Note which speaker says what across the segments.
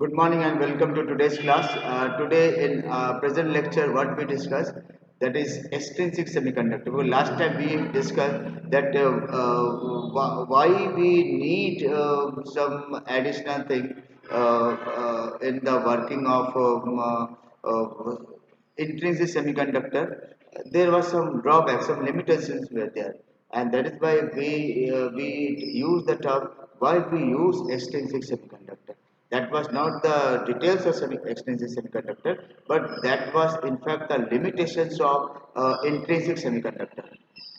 Speaker 1: Good morning and welcome to today's class. Today in present lecture, what we discuss that is extrinsic semiconductor. Well, last time we discussed that why we need some additional thing in the working of intrinsic semiconductor. There was some drawbacks, some limitations were there, and that is why we use the term why we use extrinsic semiconductor. That was not the details of extrinsic semiconductor, but that was in fact the limitations of intrinsic semiconductor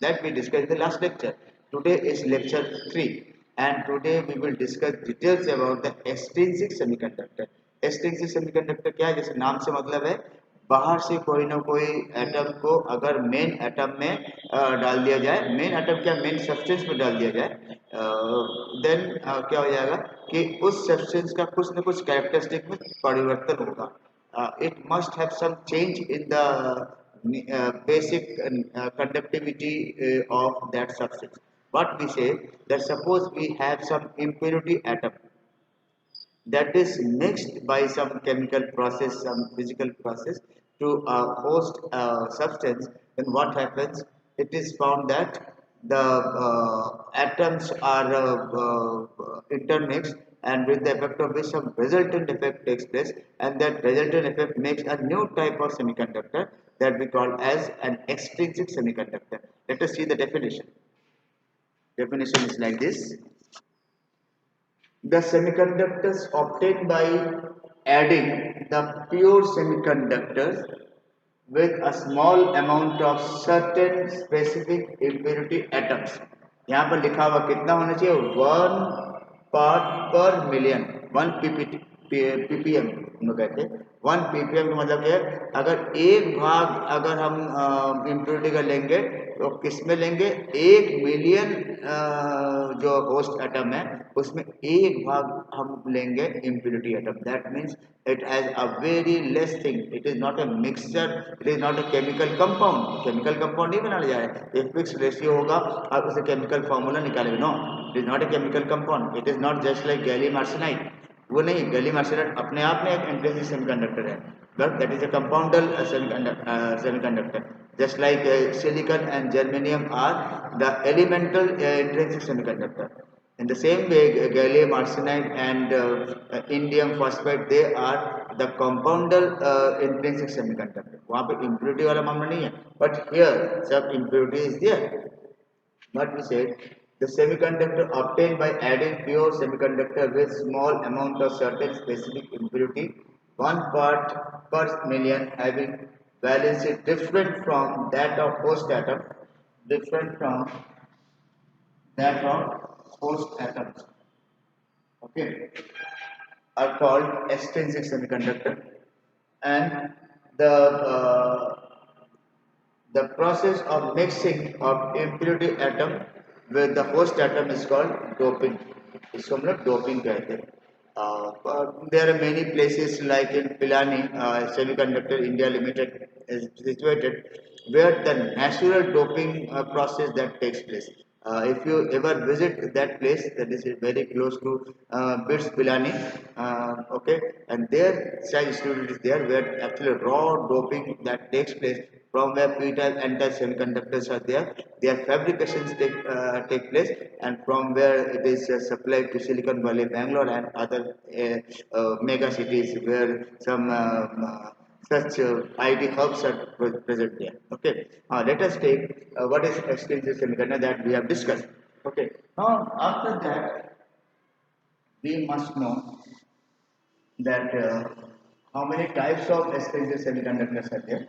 Speaker 1: that we discussed in the last lecture. Today is lecture 3 and today we will discuss details about the extrinsic semiconductor. Extrinsic semiconductor क्या है? जैसे नाम से मतलब है बाहर से कोई ना कोई एटम को अगर मेन एटम में डाल दिया जाए, मेन एटम क्या मेन सब्सटेंस में डाल दिया जाए, देन क्या हो जाएगा कि उस सब्सटेंस का कुछ ना कुछ कैरेक्टरिस्टिक में परिवर्तन होगा. It must have some change in the basic conductivity of that substance. What we say that suppose we have some impurity atom that is mixed by some chemical process, some physical process to host substance, then what happens? It is found that the atoms are intermixed, and with the effect of which some resultant effect takes place, and that resultant effect makes a new type of semiconductor that we call as an extrinsic semiconductor. Let us see the definition. Definition is like this: the semiconductors obtained by adding the pure semiconductors with a small amount of certain specific impurity atoms. यहाँ पर लिखा हुआ कितना होना चाहिए? 1 part per million, 1 ppm हम लोग कहते हैं. 1 ppm का मतलब क्या है? अगर एक भाग अगर हम इम्प्योरिटी का लेंगे तो किस में लेंगे? 1 मिलियन जो होस्ट एटम है उसमें एक भाग हम लेंगे impurity atom. That means it has a very less thing. It is not a mixture. It is not a chemical compound. Chemical compound नहीं बनाया जा रहा है. एक fixed ratio होगा, आप उसे chemical formula निकालेंगे. No, it is not a chemical compound. It is not just like gallium arsenide. वो नहीं, gallium arsenide अपने आप में एक intrinsic semiconductor है, but that is a compoundal semiconductor. Just like silicon and germanium are the elemental intrinsic semiconductor. In the same way, gallium arsenide and indium phosphide, they are the compoundal intrinsic semiconductor. वहाँ पे impurity वाला मामला नहीं है, but here some impurity is there. What we said, the semiconductor obtained by adding pure semiconductor with small amount of certain specific impurity, 1 part per million, having valency different from that of host atom, different from that of host atoms, okay, are called extrinsic semiconductor. And the process of mixing of impurity atom with the host atom is called doping. इसको हम लोग doping कहते हैं. There are many places like in Pilani Semiconductor India Limited is situated, where the natural doping process that takes place. If you ever visit that place, that is very close to BITS Pilani, okay, and there such institute is there where actually raw doping that takes place, from where p-type n-type semiconductors are there, their fabrications take place, and from where it is supplied to Silicon Valley, Bangalore, and other mega cities where some such IT hubs are present there. Okay, let us take what is extrinsic semiconductor that we have discussed. Okay, now after that we must know that how many types of extrinsic semiconductors are there.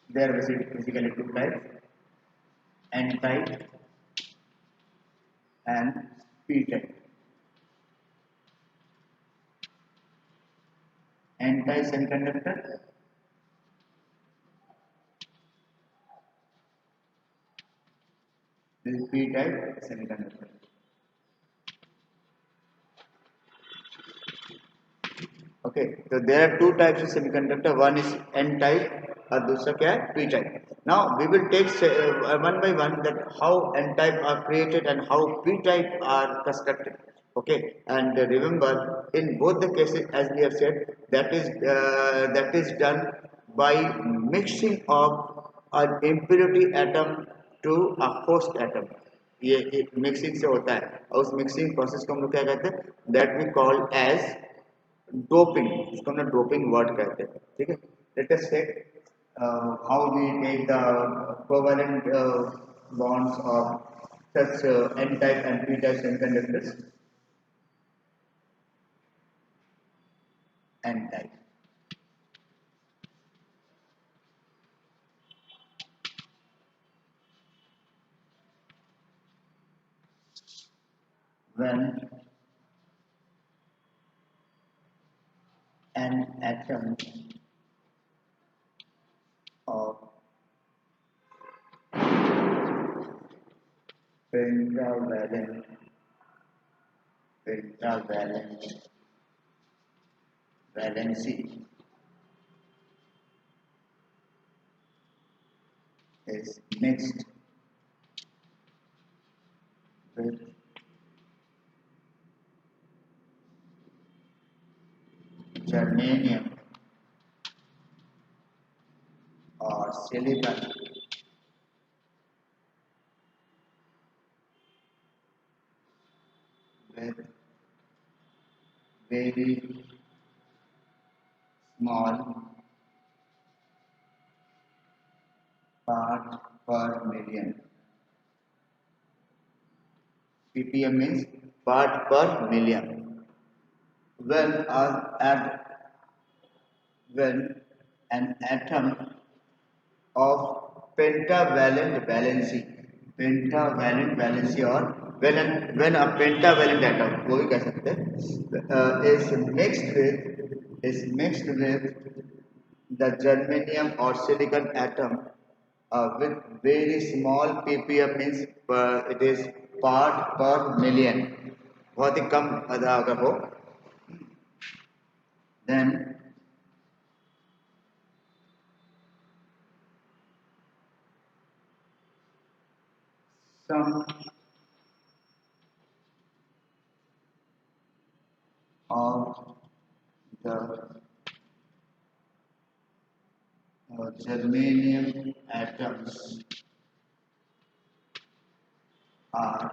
Speaker 1: There are basically two types, N type and P type. N type semiconductor, this is P type semiconductor. Okay, so there are two types of semiconductor. One is N type और दूसरा क्या है? P type. Now we will take one by one that how n type are created and how p type are constructed. Okay, and remember in both the cases, as we have said, that is done by mixing of an impurity atom to a host atom. ये mixing से होता है और उस mixing process को हम लोग क्या कहते हैं that we call as doping इसको हम डोपिंग वर्ड कहते हैं ठीक है let us take how we take the covalent bonds of such n-type and p-type semiconductors n-type when an atom of pentavalent pentavalent valency is mixed with germanium or silicon with very small part per million. ppm means part per million. When when an atom of pentavalent valency or when a pentavalent atom वो भी कह सकते हैं is mixed with the germanium or silicon atom with very small ppm means it is part per million बहुत ही कम अगर हो then some of the germanium atoms are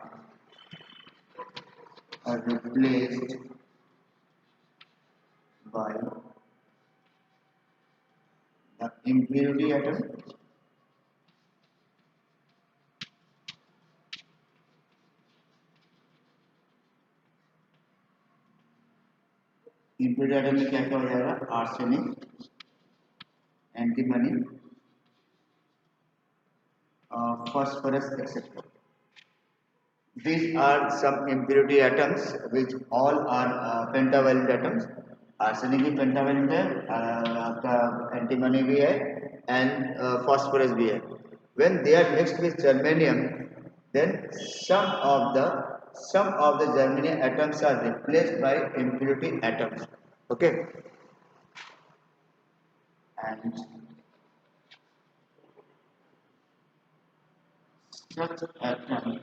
Speaker 1: replaced by the impurity atom impurity atom में क्या क्या हो जाएगा arsenic antimony phosphorus etc. These are some impurity atoms which all are pentavalent atoms. Arsenic भी pentavalent है, आपका antimony भी है, and phosphorus भी है. When they are mixed with germanium, then some of the germanium atoms are replaced by impurity atoms. Okay, and such atoms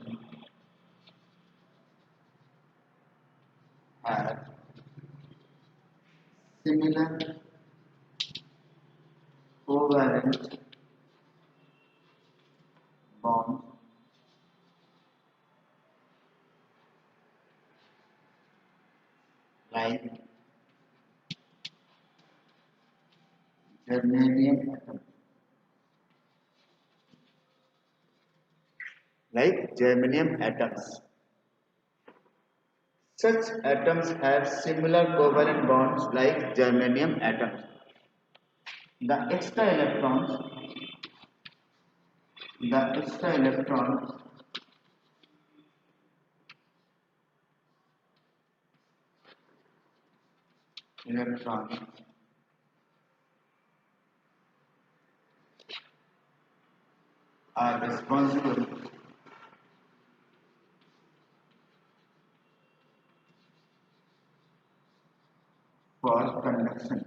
Speaker 1: have similar covalent bonds like germanium atoms. Like germanium atoms. Such atoms have similar covalent bonds like germanium atoms. The extra electrons are responsible for conduction.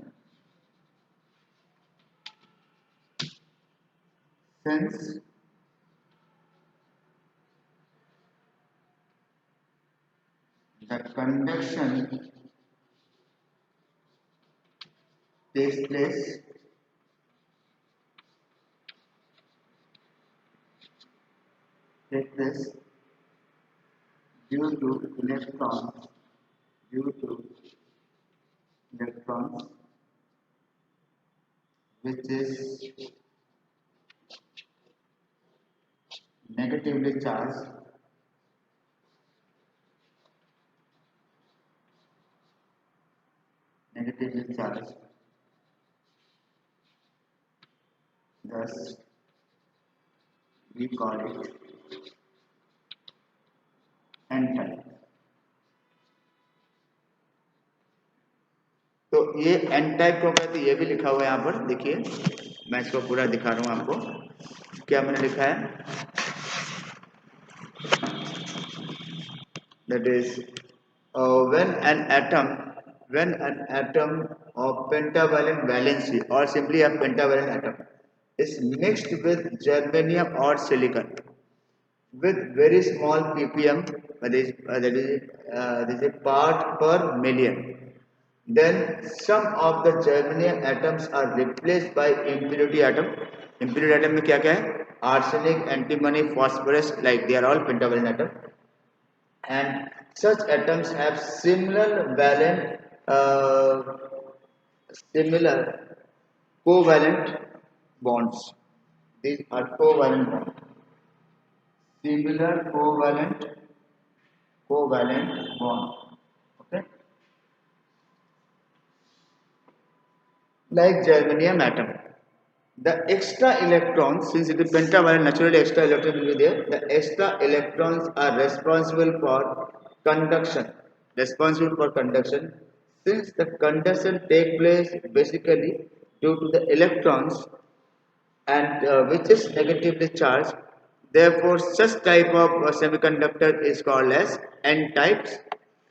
Speaker 1: since the conduction takes place due to electrons due to electrons which is negatively charged negatively charged, thus we call it n type. तो ये n type को कहते हैं, ये भी लिखा हुआ है यहाँ पर देखिए, मैं इसको पूरा दिखा रहा हूँ आपको। क्या मैंने लिखा है, that is when an atom of pentavalent valency or simply a pentavalent atom is mixed with germanium or silicon with very small ppm, that is a part per million, then some of the germanium atoms are replaced by impurity atom. Impurity atom में क्या क्या है, arsenic, antimony, phosphorus, like they are all pentavalent atom, and such atoms have similar covalent bonds. These are covalent bonds. Similar covalent bond. Okay, like germanium atom. The extra electrons, since it is pentavalent, naturally extra electrons will be there. The extra electrons are responsible for conduction. Responsible for conduction, since the conduction take place basically due to the electrons and which is negatively charged. Therefore, such type of semiconductor is called as n-type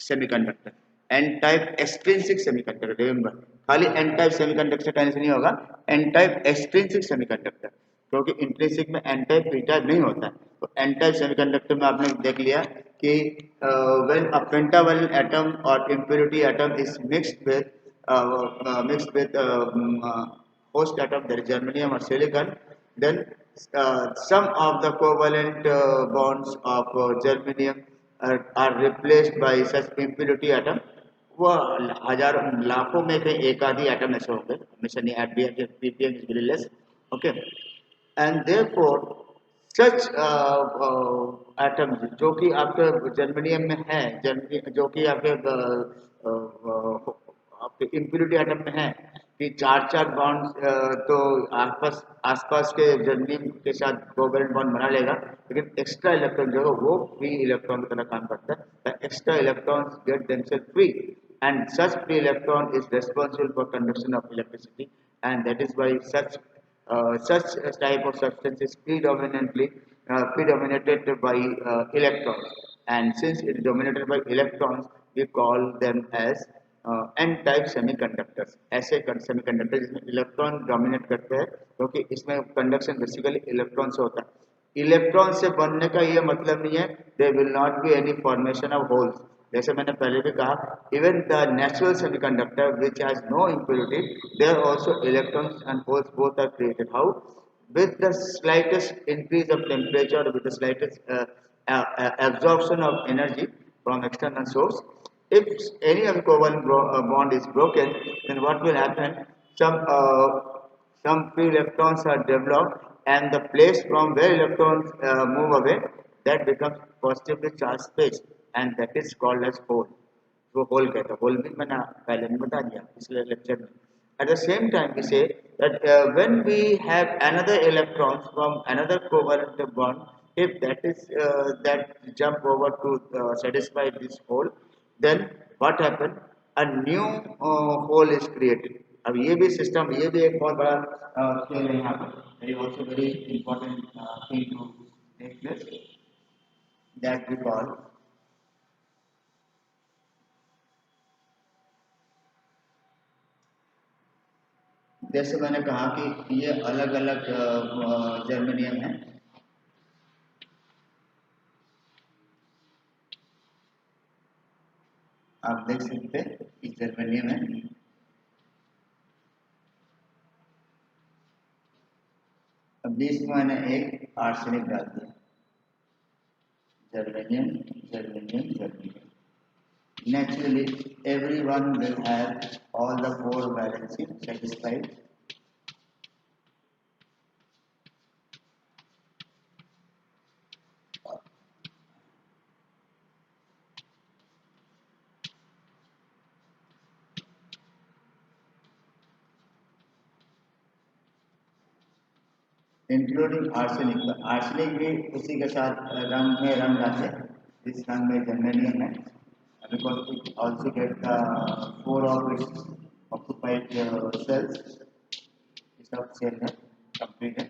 Speaker 1: semiconductor. n-type extrinsic semiconductor. Remember, खाली n-type semiconductor का नहीं होगा, n-type extrinsic semiconductor, क्योंकि intrinsic में n-type p-type नहीं होता है। तो n-type semiconductor में आपने देख लिया कि when a pentavalent atom or impurity atom is mixed with host atom, that is germanium or silicon, then some of the covalent bonds of germanium are replaced by such impurity atom. वो हजारों लाखों में से एक आधी atom ऐसे होंगे, हमेशा नहीं, at the ppm is very less. Okay, and therefore such atoms जो कि आपके जर्मेनियम में है, जो कि आपके इम्प्योरिटी एटम में है कि चार चार बॉन्ड तो आसपास के जर्मेनियम के साथ कोवेलेंट बॉन्ड बना लेगा, लेकिन एक्स्ट्रा इलेक्ट्रॉन जो है वो फ्री इलेक्ट्रॉन की तरह काम करता है। Extra electrons get themselves free and such free electron is responsible for conduction of electricity, and that is why such type of substance is predominated by electrons, and since it is dominated by electrons we call them as n-type semiconductors. ऐसे semiconductor जिसमें electron dominate करते हैं, क्योंकि इसमें conduction basically electron से होता है। Electron से बनने का ये मतलब नहीं है there will not be any formation of holes. जैसे मैंने पहले भी कहा, even the natural semiconductor which has no impurity, there also electrons and holes both are created. How? with the slightest increase of temperature, with the slightest absorption of energy from external source. If any of the covalent bond is broken, then what will happen? Some free electrons are developed, and the place from where electrons move away, that becomes positively charged space, and that is called as hole. वो whole कहते हैं, whole भी मैंने पहले में बता दिया पिछले लेक्चर में। At the same time, we say that when we have another electrons from another covalent bond, if that jump over to satisfy this hole, then what happen? A new hole is created. अब ये भी system, ये भी एक बहुत बड़ा खेल है यहाँ पर। Very also very important thing to take place, that we call जैसे मैंने कहा कि ये अलग अलग जर्मेनियम है। आप देख सकते हैं कि जर्मेनियम है। अब बीच में मैंने एक आर्सेनिक डाल दिया। Germanium, Germanium, Germanium. Naturally, everyone will have all the four valency satisfied. Including arsenic. तो arsenic भी उसी के साथ रंग में रंग जाते हैं। इस रंग में जर्मेनियम है, because it also get the four of its occupied cells. This of cell है completed.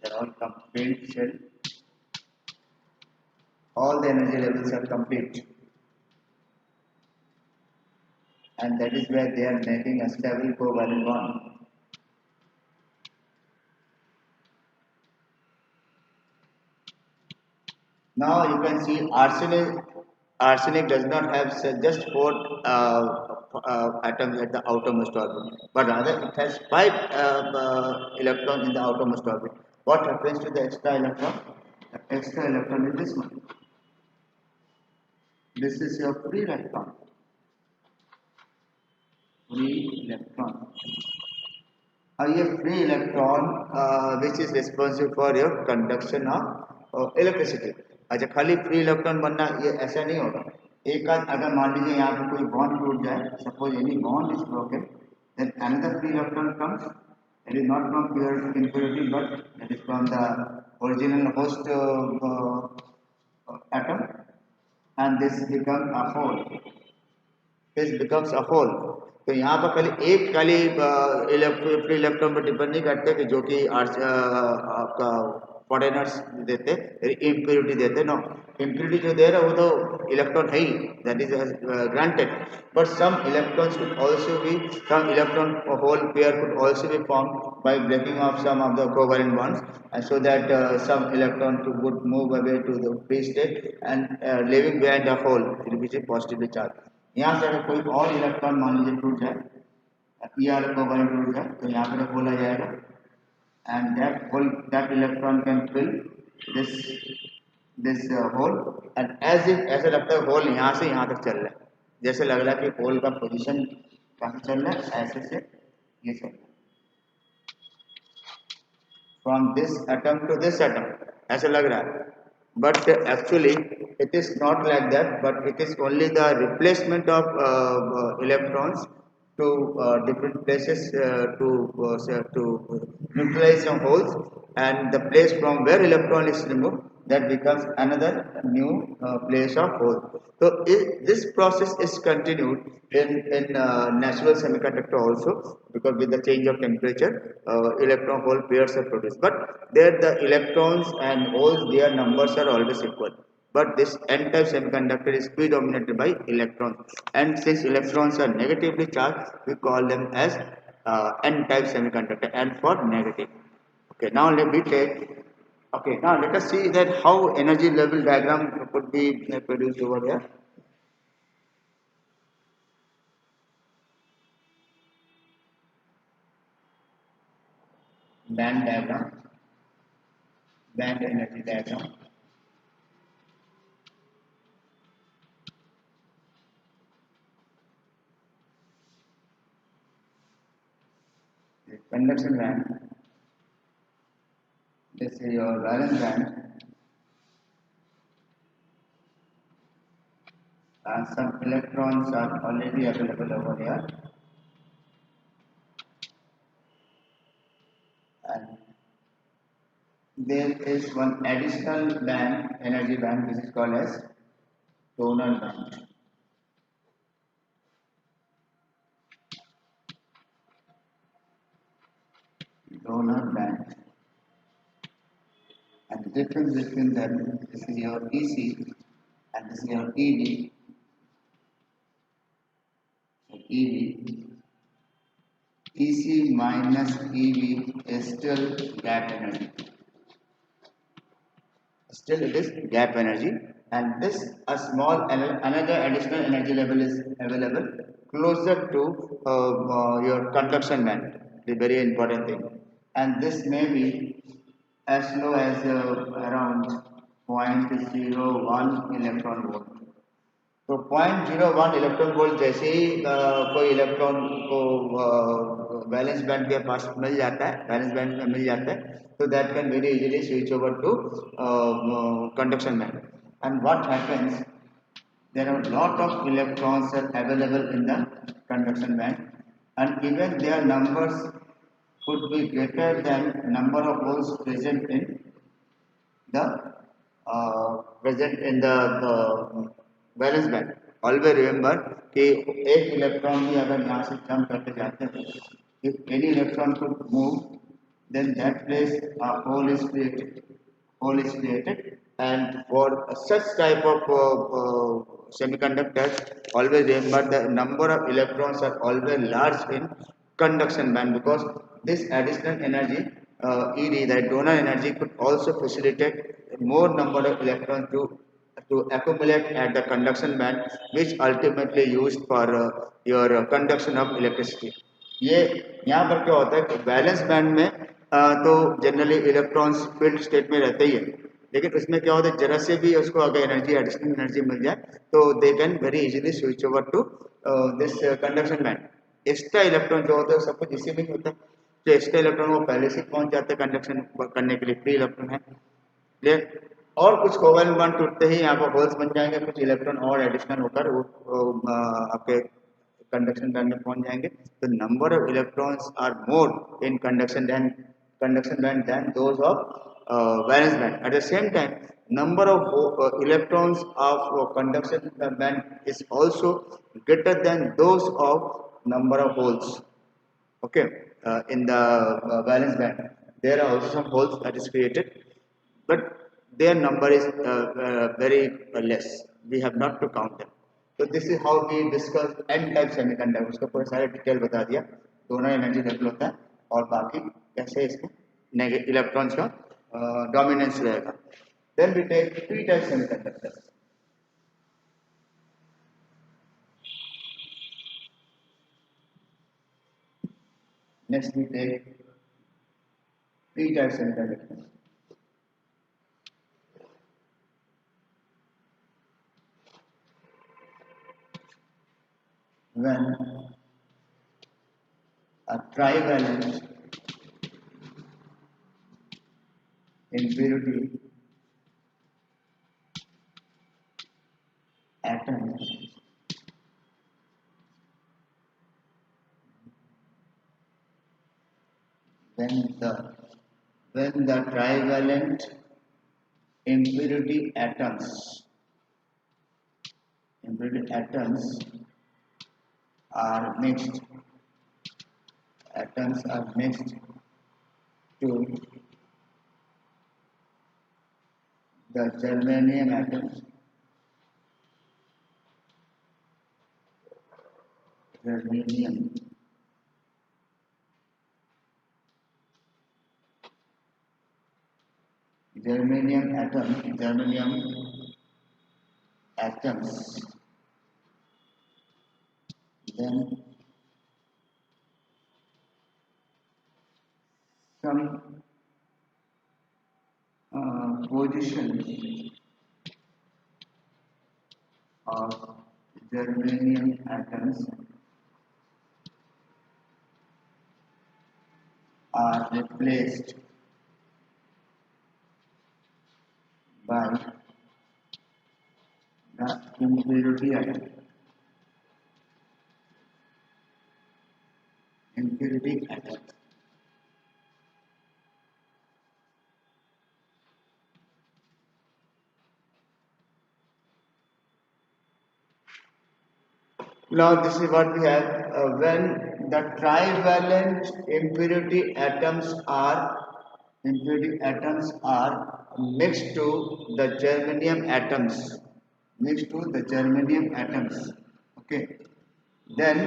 Speaker 1: They are all complete cell. All the energy levels are complete, and that is where they are making a stable covalent bond. Now you can see arsenic does not have just four atoms at the outermost orbit, but rather it has five electrons in the outermost orbit. What happens to the extra electron? The extra electron is this one. This is your free electron. Free electron. ये free electron which is responsible for your conduction of electricity. अच्छा, खाली free electron बनना ये ऐसा नहीं होगा। एक आध अगर मान लीजिए यहाँ पे कोई bond टूट जाए, suppose any bond is broken, then another free electron comes. It is not from pure impurity, but it is from the original host atom, and this becomes a whole. This becomes a whole. तो यहाँ पर खाली free electron पर depend नहीं करते कि जो कि आपका फॉरेनर्स देते इम्प्योरिटी देते। नो, इम्प्योरिटी जो दे रहा है वो तो इलेक्ट्रॉन है ही, that is granted, but some electrons could also be, some electron hole pair could also be formed by breaking off some of the covalent bonds, and so that some electron would move away to the free state and leaving behind a hole which is positively charged. यहाँ से अगर कोई और electron मान लीजिए टूट जाए, ER covalent टूट जाए, तो यहाँ पर होल आ जाएगा, and that electron can fill this hole, and as if ऐसा लगता है होल यहाँ से यहाँ तक चल रहा है, जैसे लग रहा है कि होल का पोजीशन कहाँ चल रहा है, ऐसे से ये चल रहा है, from this atom to this atom, ऐसा लग रहा है, but actually it is not like that, but it is only the replacement of electrons to different places to neutralize some holes, and the place from where electron is removed, that becomes another new place of hole. So this process is continued in natural semiconductor also, because with the change of temperature electron hole pairs are produced, but there the electrons and holes, their numbers are always equal. But this n-type semiconductor is predominated by electrons, and since electrons are negatively charged, we call them as n-type semiconductor, n for negative. Okay, now let me take. Okay, now let us see that how energy level diagram could be produced over here. Band diagram, band energy diagram. Conduction band. This is your valence band. Some electrons are already available over here, and there is one additional band, energy band, which is called as donor band. Donor band. And the difference between them, this is your EC and this is your EV. So EV, EC minus EV is still gap energy. Still it is gap energy, and this a small another additional energy level is available closer to your conduction band, the very important thing, and this may be as low as around 0.01 electron volt. तो 0.01 electron volt जैसे ही कोई electron को valence band के पास मिल जाता है, valence band में मिल जाता है, तो that can very easily switch over to conduction band. And what happens, there are lot of electrons are available in the conduction band, and even their numbers could be greater than number of holes the present in the valence band. Always remember कि एक electron भी अगर यहाँ से jump करके जाते हैं, if any electron could move, then that place a hole is created. Hole is created, and for such type of semiconductors, always remember the number of electrons are always large in conduction band, because this additional energy ED, that donor energy, could also facilitate more number of electrons to accumulate at the conduction band, which ultimately used for your conduction of electricity. ये यहाँ पर क्या होता है कि balance band में तो generally electrons field state में रहते ही है, लेकिन उसमें क्या होता है जरा से भी उसको अगर एनर्जी एडिशनल एनर्जी मिल जाए तो they can very easily switch over to this conduction band. Extra electron जो होता है सब कुछ इसी में ही होता है, तो एक्स्ट्रा इलेक्ट्रॉन वो पहले से पहुंच जाते हैं कंडक्शन करने के लिए, फ्री इलेक्ट्रॉन है, और कुछ कोवेलेंट बॉन्ड टूटते ही यहाँ पर होल्स बन जाएंगे, कुछ इलेक्ट्रॉन और एडिशनल होकर वो आपके कंडक्शन बैंड में पहुंच जाएंगे. तो number of electrons are more in conduction band than those of valence band. At the same time number of electrons of conduction band is also greater than those of number of holes. Okay, in the valence band there are also some holes that is created, but their number is very less. We have not to count them. So this is how we discuss n type semiconductor. उसका पूरा सारा detail बता दिया, दोनों energy level होता है और बाकी कैसे इसमें इलेक्ट्रॉन्स का डोमिनेंस रहेगा. Then we take p type semiconductors. Next we take p type semiconductors. When a trivalent impurity atom when the trivalent impurity atoms are mixed to the germanium atoms. Germanium atoms, then some positions of germanium atoms are replaced by the impurity atom. Now this is what we have when the trivalent impurity atoms are mixed to the germanium atoms. Okay, then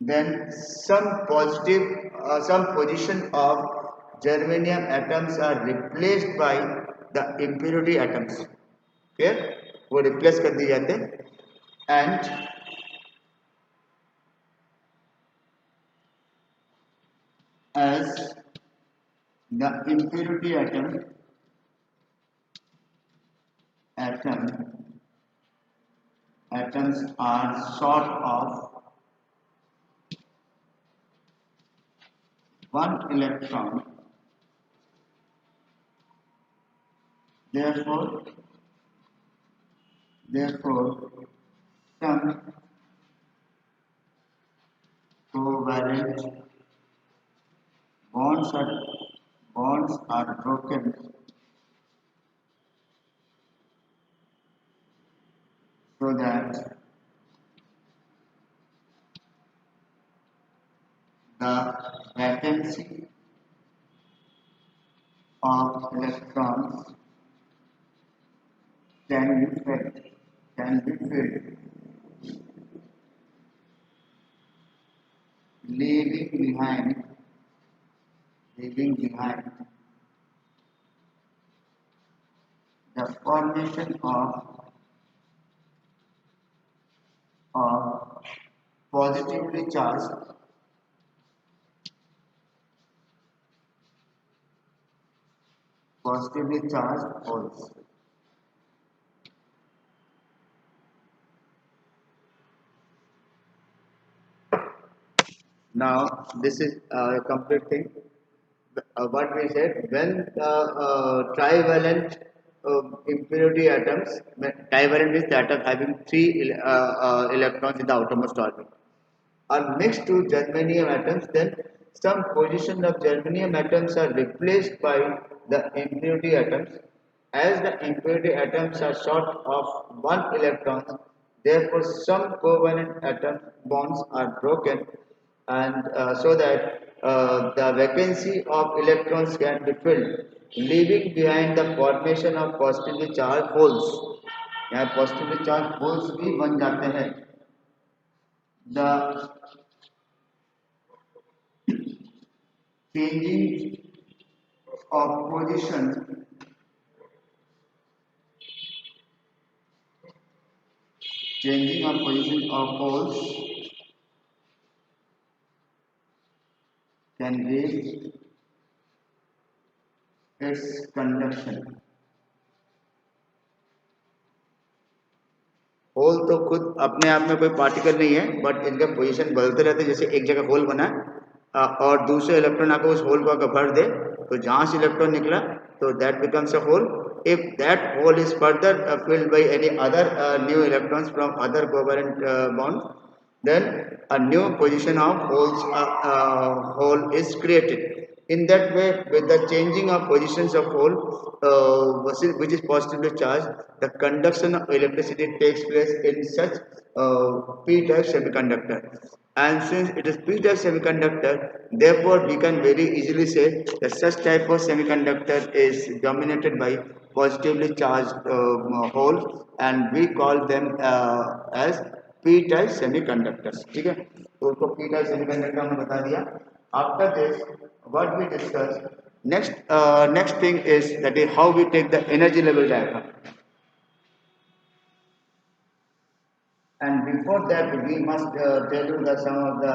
Speaker 1: then some position of germanium atoms are replaced by the impurity atoms. Okay, वो replace कर दिए जाते हैं and as the impurity atom atoms are short of one electron, therefore some covalent bonds are broken so that the vacancy of electrons can be filled, leaving behind the formation of positively charged holes. Now this is a complete thing. What we said, when the trivalent impurity atoms, trivalent means the atom having three electrons in the outermost orbit, are mixed to germanium atoms, then some position of germanium atoms are replaced by the impurity atoms. As the impurity atoms are short of one electron, therefore some covalent atom bonds are broken, and so that the vacancy of electrons can be filled, leaving behind the formation of positively charged holes. यहाँ positively charged holes भी बन जाते हैं. The changing of position of poles can raise its conduction. Hole तो खुद अपने आप में कोई पार्टिकल नहीं है, बट इनका पोजीशन बदलते रहते हैं. जैसे एक जगह होल बना और दूसरे इलेक्ट्रॉन आकर उस होल को अगर भर दे, तो जहां से इलेक्ट्रॉन निकला तो that becomes a hole. If that hole is further filled by any other new electrons from other covalent bonds, then a new position of hole is created. In that way, with the changing of positions of hole, which is positively charged, the conduction of electricity takes place in such p-type semiconductor. And since it is p-type semiconductor, therefore we can very easily say that such type of semiconductor is dominated by positively charged holes, and we call them as p-type semiconductors. ठीक है, तो उसको p-type semiconductor हमने बता दिया. After this, what we discuss next thing is that is how we take the energy level diagram. And before that, we must tell you the some of the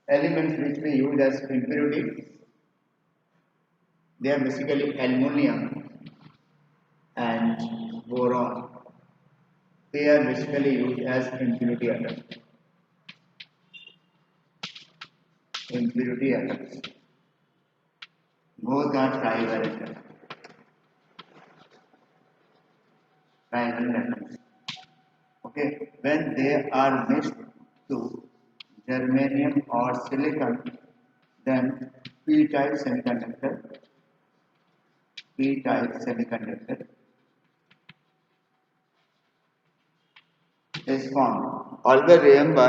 Speaker 1: elements which we use as impurity. They are basically aluminum and boron. They are basically used as impurity atoms. Both are trivalent atoms. Okay, when they are mixed to germanium or silicon, then p-type semiconductor is formed. Always remember,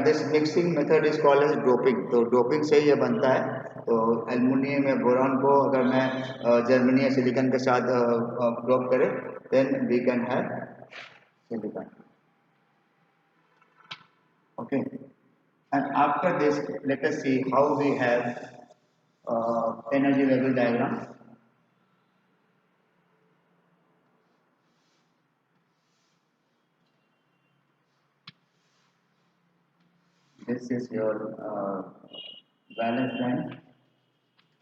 Speaker 1: this mixing method is called as doping. तो doping से ये बनता है. तो aluminium या boron को अगर मैं जर्मनी या सिलिकॉन के साथ डोप करें, then we can have silicon. Okay, and after this, let us see how we have energy level diagram. This is your valence band.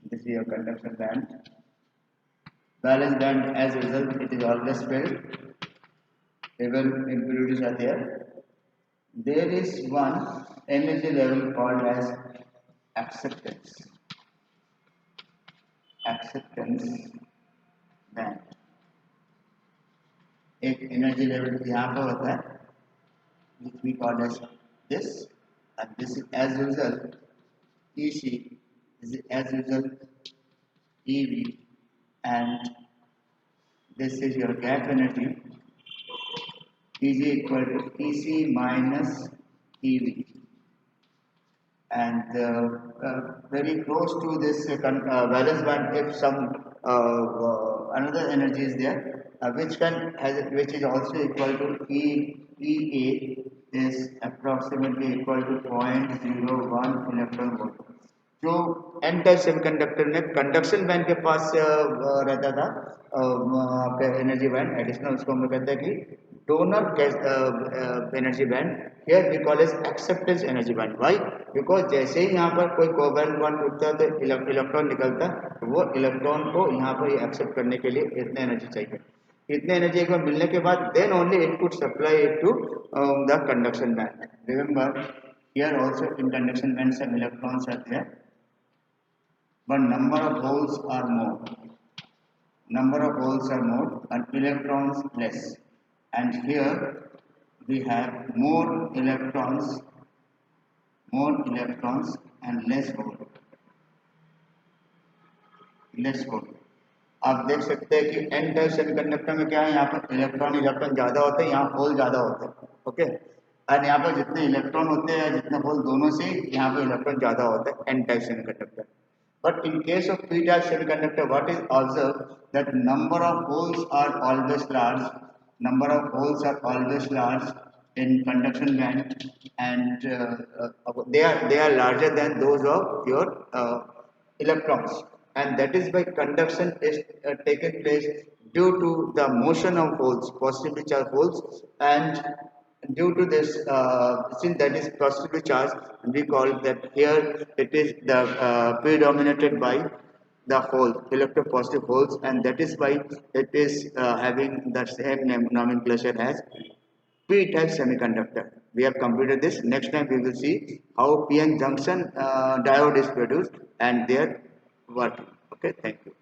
Speaker 1: This is your conduction band. Valence band, as a result, it is always filled. Even impurities are there. There is one energy level called as acceptance. Acceptance band. एक energy level यहाँ पर होता है which we call as this, and this is as usual EC, this is as usual EV, and this is your gap energy EG equal to EC minus EV, and very close to this valence band, if some another energy is there, which is also equal to EA, is approximately equal to 0.01 electron volt. जो N type semiconductor में conduction band के पास रहता था आपका energy band additional, उसको हम लोग कहते हैं कि donor energy band, here we call as acceptance energy band. Why? Because जैसे ही यहाँ पर कोई कोवैलेंट बॉन्ड टूटता है तो इलेक्ट्रॉन निकलता है, तो वो इलेक्ट्रॉन को यहाँ पर एक्सेप्ट करने के लिए इतने एनर्जी चाहिए. इतने एनर्जी एक बार मिलने के बाद then only it could supply it to the conduction band. Remember here also in conduction band some electrons are there, but number of holes are more. Number of holes are more and electrons less. And here we have more electrons and less hole. Less hole. आप देख सकते हैं कि N type semiconductor में क्या है, यहाँ पर इलेक्ट्रॉन ज़्यादा होते हैं, यहाँ होल ज़्यादा होते हैं. ओके, और यहाँ पर जितने इलेक्ट्रॉन होते हैं जितने होल, दोनों से यहाँ पर इलेक्ट्रॉन ज़्यादा होता है N type semiconductor. But in case of p-type semiconductor, what is observed that number of holes are always large. Number of holes are always large in conduction band, and they are larger than those of your electrons, and that is why conduction is taken place due to the motion of holes, positively charged holes, and due to this, since that is positively charged, we call that here it is the predominated by the hole, electropositive holes, and that is why it is having the same name, nomenclature as p-type semiconductor. We have completed this. Next time we will see how p-n junction diode is produced and their working. Okay, thank you.